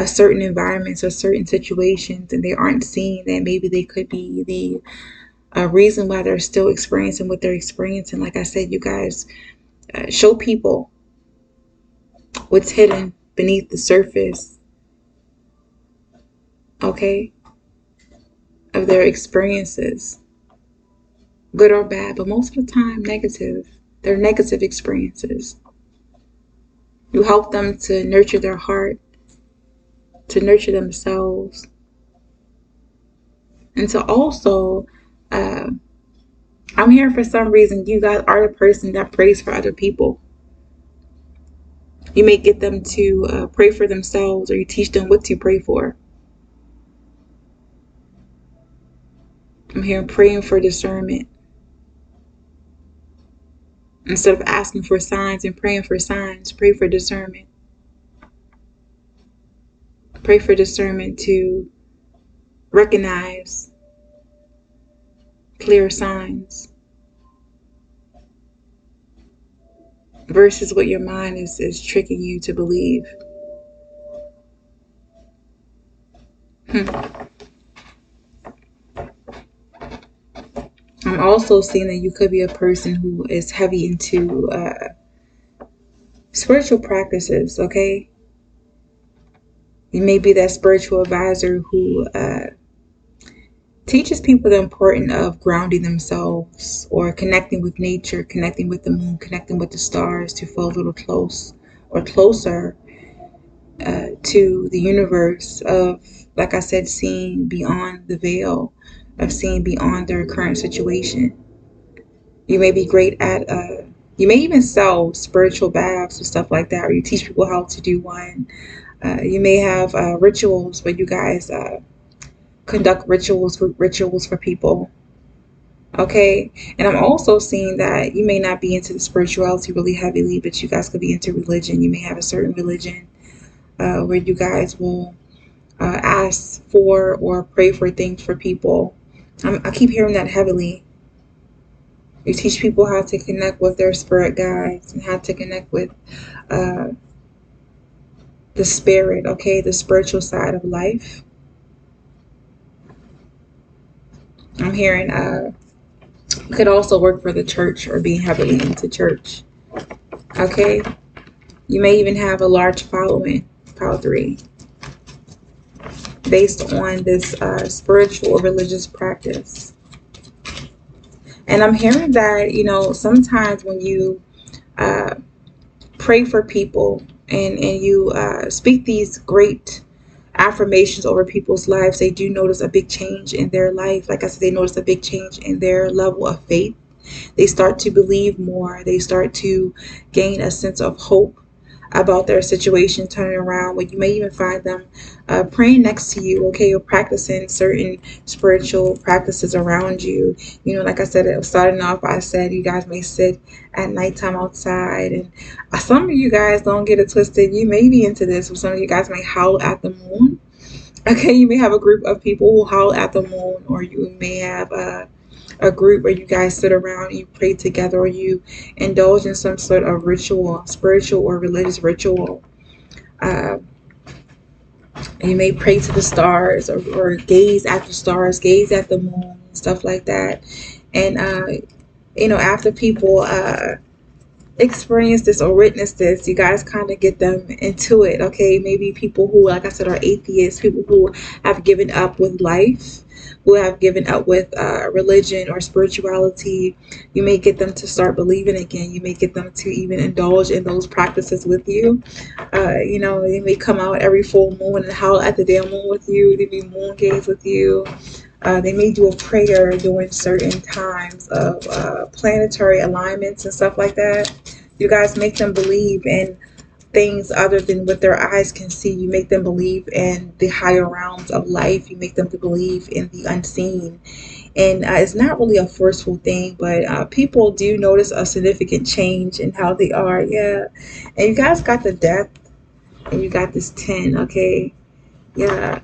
certain environments or certain situations, and they aren't seeing that maybe they could be the reason why they're still experiencing what they're experiencing. Like I said, you guys show people what's hidden beneath the surface, okay, of their experiences, good or bad, but most of the time negative. They're negative experiences. You help them to nurture their heart, to nurture themselves, and to also, uh, I'm here for some reason, you guys are the person that prays for other people. You may get them to pray for themselves, or you teach them what to pray for. I'm here praying for discernment. Instead of asking for signs and praying for signs, pray for discernment. Pray for discernment to recognize clear signs versus what your mind is tricking you to believe. I'm also seeing that you could be a person who is heavy into spiritual practices, okay? You may be that spiritual advisor who teaches people the importance of grounding themselves, or connecting with nature, connecting with the moon, connecting with the stars to feel a little close or closer to the universe of, like I said, seeing beyond the veil, of seeing beyond their current situation. You may be great at, you may even sell spiritual baths and stuff like that, or you teach people how to do one. You may have rituals where you guys conduct rituals for people. Okay. And I'm also seeing that you may not be into the spirituality really heavily, but you guys could be into religion. You may have a certain religion where you guys will ask for or pray for things for people. I keep hearing that heavily. You teach people how to connect with their spirit guides and how to connect with uh, the spirit, okay, the spiritual side of life. I'm hearing you could also work for the church or be heavily into church, okay? You may even have a large following, Power 3, based on this spiritual or religious practice. And I'm hearing that, sometimes when you uh, pray for people and you speak these great affirmations over people's lives, they do notice a big change in their life. Like I said, they notice a big change in their level of faith. They start to believe more. They start to gain a sense of hope about their situation turning around, where you may even find them praying next to you, okay, or practicing certain spiritual practices around you. Like I said, starting off, I said you guys may sit at nighttime outside, and some of you guys, don't get it twisted, you may be into this, or some of you guys may howl at the moon. Okay, you may have a group of people who howl at the moon, or you may have a group where you guys sit around and you pray together, or you indulge in some sort of ritual, spiritual or religious ritual. Uh, you may pray to the stars, or gaze at the stars, gaze at the moon, and stuff like that. And after people experience this or witness this, you guys kind of get them into it. Okay, maybe people who, like I said, are atheists, people who have given up with life, who have given up with religion or spirituality. You may get them to start believing again. You may get them to even indulge in those practices with you. They may come out every full moon and howl at the damn moon with you. They may moon gaze with you. They may do a prayer during certain times of planetary alignments and stuff like that. You guys make them believe in things other than what their eyes can see. You make them believe in the higher realms of life. You make them to believe in the unseen. And it's not really a forceful thing, but people do notice a significant change in how they are. Yeah. And you guys got the death, and you got this 10. Okay. Yeah.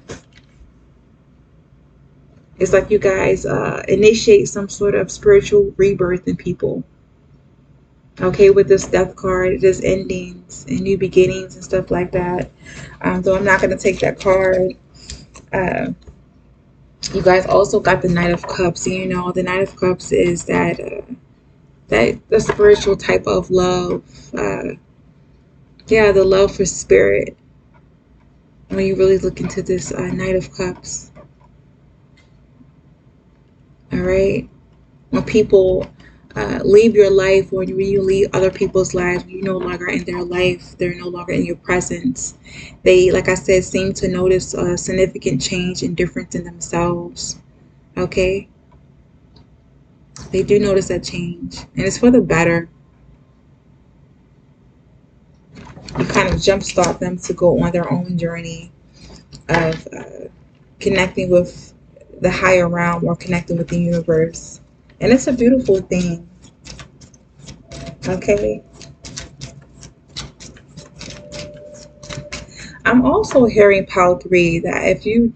It's like you guys initiate some sort of spiritual rebirth in people. Okay, with this death card, it is endings and new beginnings and stuff like that. So I'm not going to take that card. Uh, you guys also got the Knight of Cups. The Knight of Cups is that the spiritual type of love. Yeah, the love for spirit. When you really look into this Knight of Cups, all right. When people leave your life, or when you leave other people's lives, you're no longer in their life, they're no longer in your presence. They, like I said, seem to notice a significant change and difference in themselves. Okay, they do notice that change, and it's for the better. You kind of jumpstart them to go on their own journey of connecting with the higher realm, or connecting with the universe, and it's a beautiful thing. Okay. I'm also hearing pile 3 that if you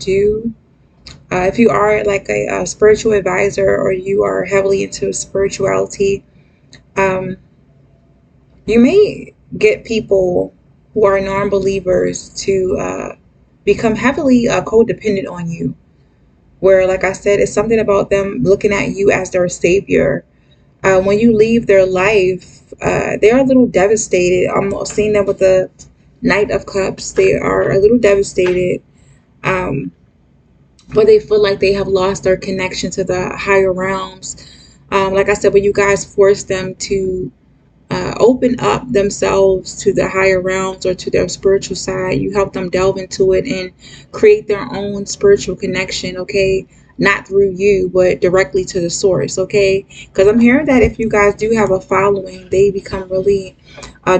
are like a spiritual advisor, or you are heavily into spirituality, um, you may get people who are non-believers to become heavily codependent on you. Where, like I said, it's something about them looking at you as their savior. When you leave their life, they're a little devastated. I'm seeing them with the Knight of Cups. They are a little devastated. Um, but they feel like they have lost their connection to the higher realms. Like I said, when you guys force them to open up themselves to the higher realms, or to their spiritual side, you help them delve into it and create their own spiritual connection. Okay, not through you, but directly to the source. Okay, because I'm hearing that if you guys do have a following, they become really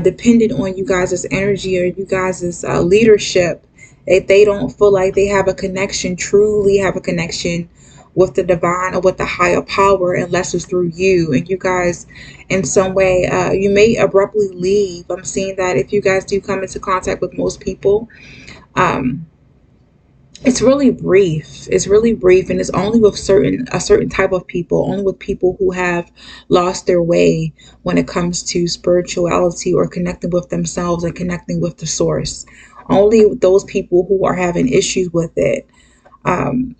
dependent on you guys' energy, or you guys' leadership. If they don't feel like they have a connection, truly have a connection with the divine or with the higher power, unless it's through you, and you guys in some way, you may abruptly leave. I'm seeing that if you guys do come into contact with most people, um, it's really brief. It's really brief, and it's only with a certain type of people, only with people who have lost their way when it comes to spirituality, or connecting with themselves and connecting with the source. Only those people who are having issues with it. Um,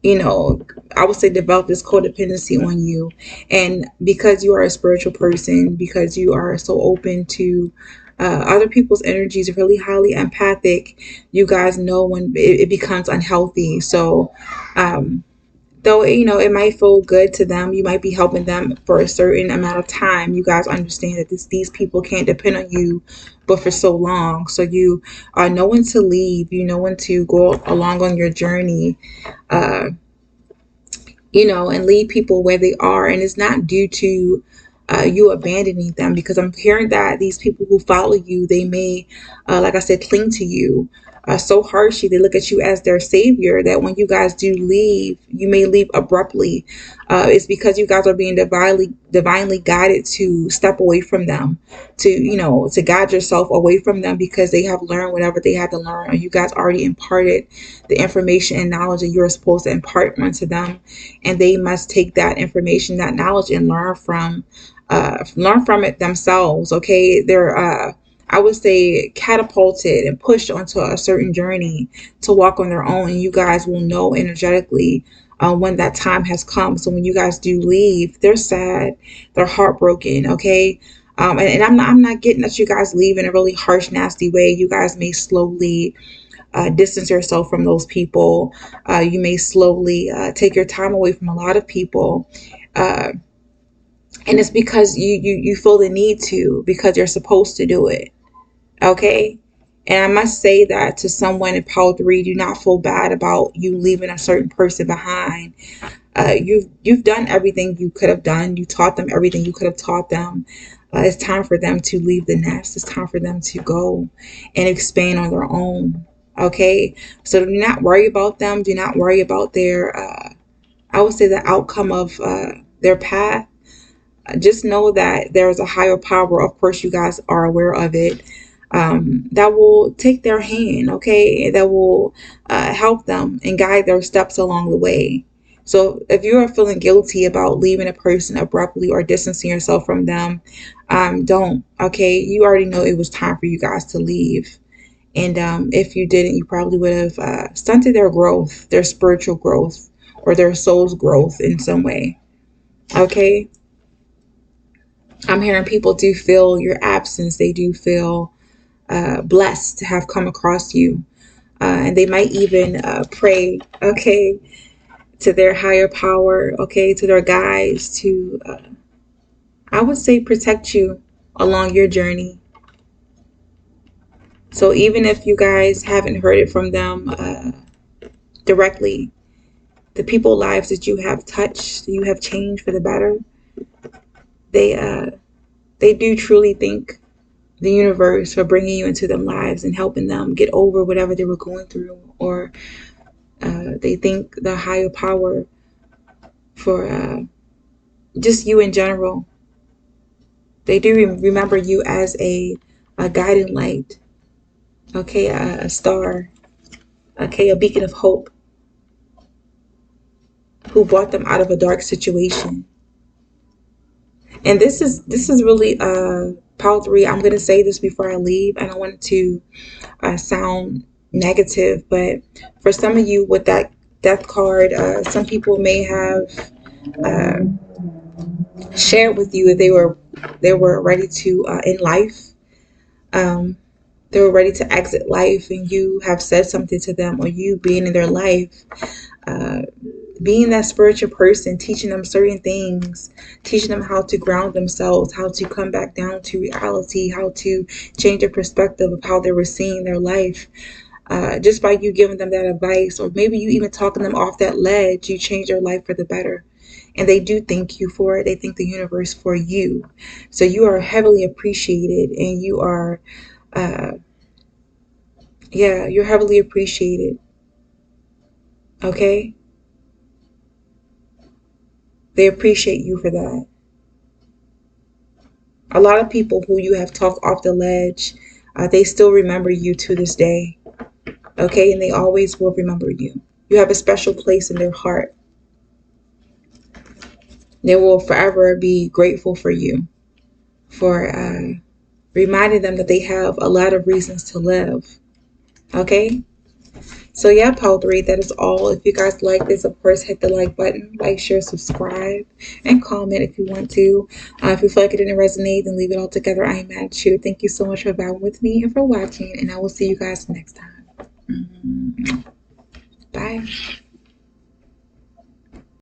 you know, I would say develop this codependency on you. And because you are a spiritual person, because you are so open to other people's energies, really highly empathic, you guys know when it becomes unhealthy. So, though, it might feel good to them, you might be helping them for a certain amount of time. You guys understand that these people can't depend on you but for so long. So you know when to leave, you know when to go along on your journey. Uh, and leave people where they are. And it's not due to you abandoning them, because I'm hearing that these people who follow you, they may, like I said, cling to you. so harshly. They look at you as their savior, that when you guys do leave, you may leave abruptly. It's because you guys are being divinely guided to step away from them, to, to guide yourself away from them, because they have learned whatever they had to learn, or you guys already imparted the information and knowledge that you're supposed to impart onto them, and they must take that information, that knowledge, and learn from it themselves. Okay, they're I would say catapulted and pushed onto a certain journey to walk on their own, and you guys will know energetically when that time has come. So when you guys do leave, they're sad, they're heartbroken. Okay. And I'm not getting that you guys leave in a really harsh, nasty way. You guys may slowly distance yourself from those people. You may slowly take your time away from a lot of people. Uh, and it's because you feel the need to, because you're supposed to do it. Okay. And I must say that to someone in Power 3, do not feel bad about you leaving a certain person behind. You've done everything you could have done. You taught them everything you could have taught them. It's time for them to leave the nest. It's time for them to go and expand on their own. Okay. So do not worry about them. Do not worry about their, I would say, the outcome of their path. Just know that there's a higher power. Of course, you guys are aware of it. That will take their hand, okay? That will help them and guide their steps along the way. So if you're feeling guilty about leaving a person abruptly or distancing yourself from them, don't, okay? You already know it was time for you guys to leave. And if you didn't, you probably would have stunted their growth, their spiritual growth, or their soul's growth in some way, okay? I'm hearing people do feel your absence. They do feel blessed to have come across you. And they might even pray, okay, to their higher power, okay, to their guides to, I would say, protect you along your journey. So even if you guys haven't heard it from them directly, the people lives that you have touched, you have changed for the better, they they do truly thank the universe for bringing you into their lives and helping them get over whatever they were going through, or they thank the higher power for just you in general. They do remember you as a guiding light, okay, a star, okay, a beacon of hope, who brought them out of a dark situation. And this is really Power 3. I'm gonna say this before I leave. I don't want it to sound negative, but for some of you with that death card, some people may have uh, shared with you that they were ready to end life. Um, they were ready to exit life, and you have said something to them, or you being in their life, uh, being that spiritual person, teaching them certain things, teaching them how to ground themselves, how to come back down to reality, how to change their perspective of how they were seeing their life. Just by you giving them that advice, or maybe you even talking them off that ledge, you change their life for the better. And they do thank you for it. They thank the universe for you. So you are heavily appreciated, and you are, uh, yeah, you're heavily appreciated. Okay? They appreciate you for that. A lot of people who you have talked off the ledge, they still remember you to this day. Okay? And they always will remember you. You have a special place in their heart. They will forever be grateful for you, for reminding them that they have a lot of reasons to live. Okay? So yeah, Power 3, that is all. If you guys like this, of course, hit the like button, like, share, subscribe, and comment if you want to. If you feel like it didn't resonate, then leave it all together. I am mad at you. Thank you so much for vibing with me and for watching, and I will see you guys next time. Bye.